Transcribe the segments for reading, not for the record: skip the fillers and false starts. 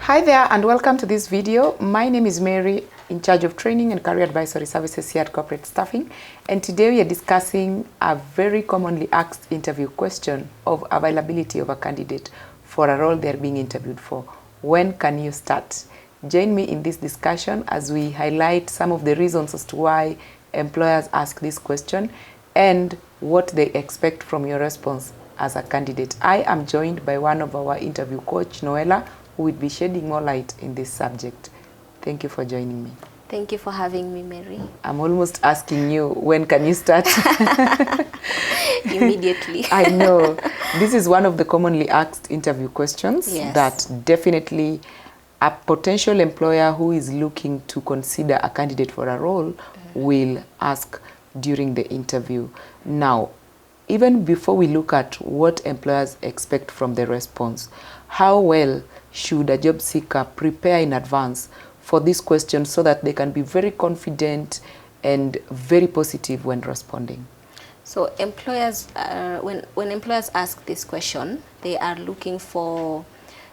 Hi there and welcome to this video. My name is Mary, in charge of training and career advisory services here at Corporate Staffing, and today we are discussing a very commonly asked interview question of availability of a candidate for a role they are being interviewed for. When can you start? Join me in this discussion as we highlight some of the reasons as to why employers ask this question and what they expect from your response as a candidate. I am joined by one of our interview coach, Noella, who will be shedding more light in this subject. Thank you for joining me. Thank you for having me, Mary. I'm almost asking you, when can you start? Immediately. I know. This is one of the commonly asked interview questions that definitely a potential employer who is looking to consider a candidate for a role will ask during the interview. Now, even before we look at what employers expect from the response, how well should a job seeker prepare in advance for this question so that they can be very confident and very positive when responding? So employers, when employers ask this question, they are looking for,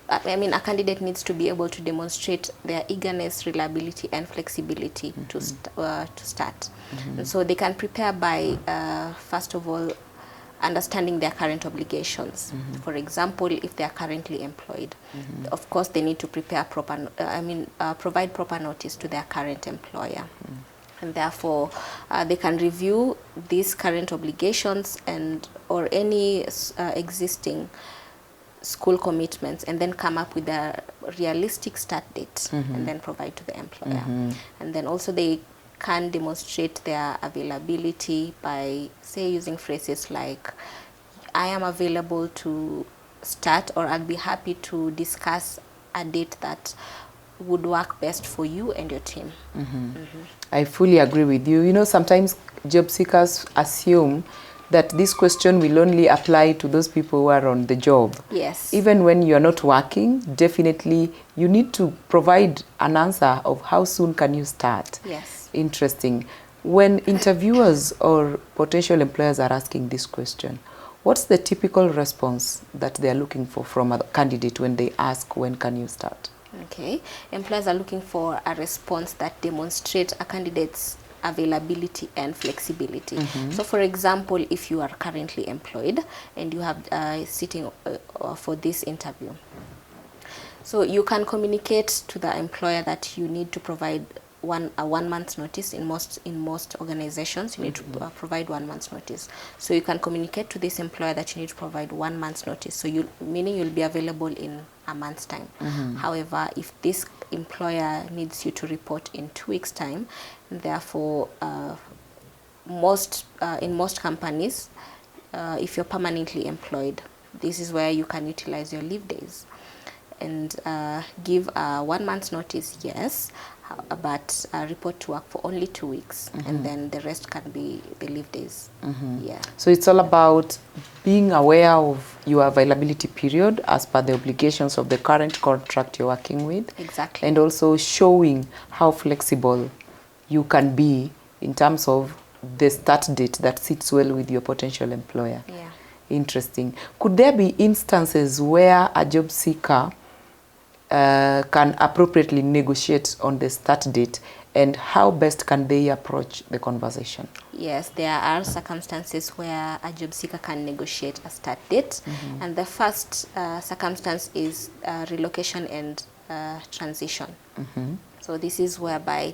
a candidate needs to be able to demonstrate their eagerness, reliability, and flexibility to start. And so they can prepare by, first of all, understanding their current obligations. For example, if they are currently employed, of course they need to prepare provide proper notice to their current employer. And therefore, they can review these current obligations or any existing school commitments and then come up with a realistic start date and then provide to the employer. And then also they can demonstrate their availability by, say, using phrases like, I am available to start, or I'll be happy to discuss a date that would work best for you and your team. I fully agree with you. You know, sometimes job seekers assume that this question will only apply to those people who are on the job. Yes. Even when you're not working, definitely you need to provide an answer of how soon can you start. Yes. Interesting. When interviewers or potential employers are asking this question, what's the typical response that they are looking for from a candidate when they ask, when can you start? Okay. Employers are looking for a response that demonstrates a candidate's availability and flexibility. So for example, if you are currently employed and you have sitting for this interview, so you can communicate to the employer that you need to provide a 1 month's notice. In most organizations, you need to provide 1 month's notice. So you can communicate to this employer that you need to provide 1 month's notice. So meaning you'll be available in a month's time. However, if this employer needs you to report in 2 weeks' time, therefore, in most companies, if you're permanently employed, this is where you can utilize your leave days and give a 1 month's notice, yes, but report to work for only 2 weeks, and then the rest can be the leave days. Yeah. So it's all about being aware of your availability period as per the obligations of the current contract you're working with. Exactly. And also showing how flexible you can be in terms of the start date that sits well with your potential employer. Yeah. Interesting. Could there be instances where a job seeker can appropriately negotiate on the start date, and how best can they approach the conversation? Yes, there are circumstances where a job seeker can negotiate a start date, and the first circumstance is relocation and transition. So this is whereby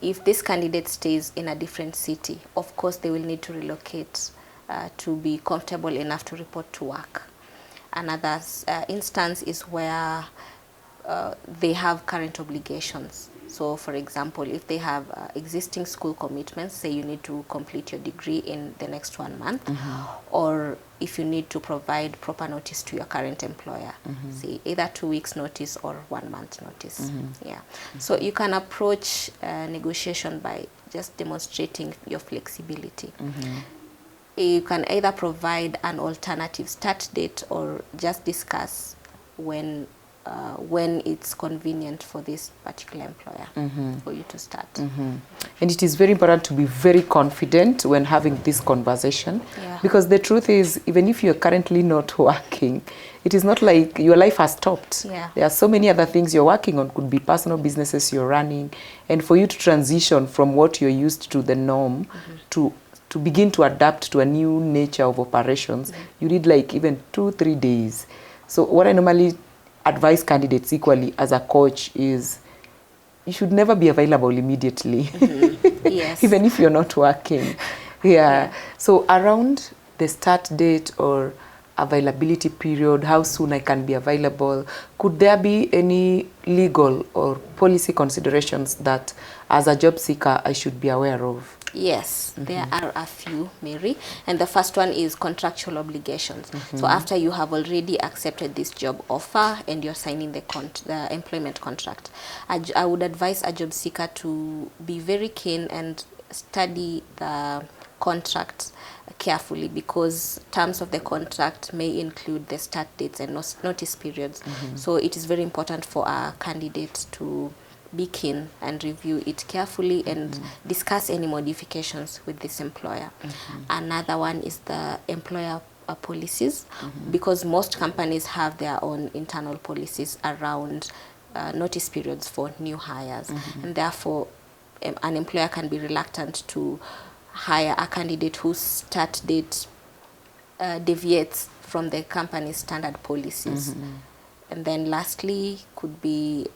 if this candidate stays in a different city, of course they will need to relocate to be comfortable enough to report to work. Another instance is where they have current obligations. So for example, if they have existing school commitments, say you need to complete your degree in the next 1 month, or if you need to provide proper notice to your current employer, say either 2 weeks notice or 1 month notice. Yeah. So you can approach negotiation by just demonstrating your flexibility. You can either provide an alternative start date or just discuss when when it's convenient for this particular employer for you to start. And it is very important to be very confident when having this conversation, Yeah. because the truth is, even if you're currently not working, it is not like your life has stopped. Yeah. There are so many other things you're working on, could be personal businesses you're running, and for you to transition from what you're used to, the norm, to begin to adapt to a new nature of operations, you need like even 2-3 days. So what I normally advise candidates equally as a coach is you should never be available immediately. Yes. Even if you're not working. Yeah. So around the start date or availability period, how soon I can be available, could there be any legal or policy considerations that as a job seeker I should be aware of? Yes, there are a few, Mary. And the first one is contractual obligations. So after you have already accepted this job offer and you're signing the employment contract, I would advise a job seeker to be very keen and study the contract carefully, because terms of the contract may include the start dates and notice periods. So it is very important for a candidate to be keen and review it carefully and discuss any modifications with this employer. Another one is the employer policies, because most companies have their own internal policies around notice periods for new hires, and therefore an employer can be reluctant to hire a candidate whose start date deviates from the company's standard policies. And then lastly could be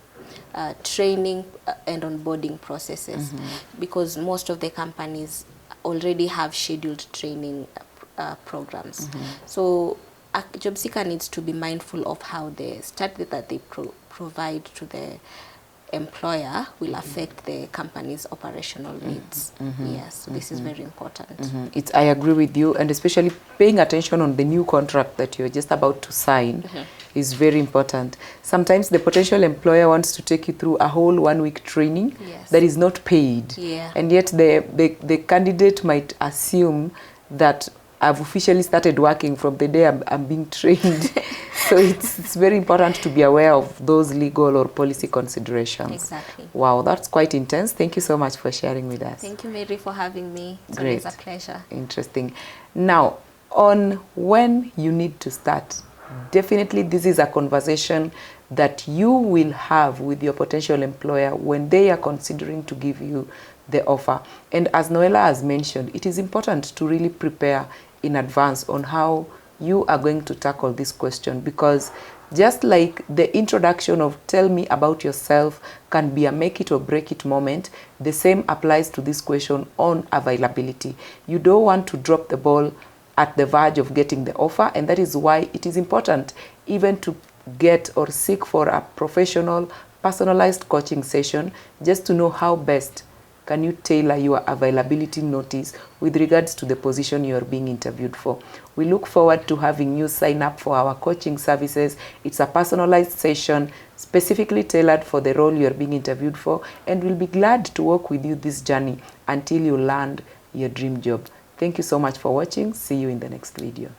training and onboarding processes, because most of the companies already have scheduled training programs. So a job seeker needs to be mindful of how the start date that they provide to the employer will affect the company's operational needs. Yes, so this is very important. I agree with you, and especially paying attention on the new contract that you're just about to sign is very important. Sometimes the potential employer wants to take you through a whole 1-week training that is not paid. Yeah. And yet the candidate might assume that I've officially started working from the day I'm being trained. So it's very important to be aware of those legal or policy considerations. Exactly. Wow, that's quite intense. Thank you so much for sharing with us. Thank you, Mary, for having me. It's Great. always a pleasure. Interesting. Now, on when you need to start, definitely this is a conversation that you will have with your potential employer when they are considering to give you the offer. And as Noella has mentioned, it is important to really prepare in advance on how you are going to tackle this question, because just like the introduction of tell me about yourself can be a make it or break it moment, the same applies to this question on availability. You don't want to drop the ball at the verge of getting the offer, and that is why it is important even to get or seek for a professional, personalized coaching session just to know how best can you tailor your availability notice with regards to the position you are being interviewed for. We look forward to having you sign up for our coaching services. It's a personalized session specifically tailored for the role you are being interviewed for, and we'll be glad to work with you this journey until you land your dream job. Thank you so much for watching. See you in the next video.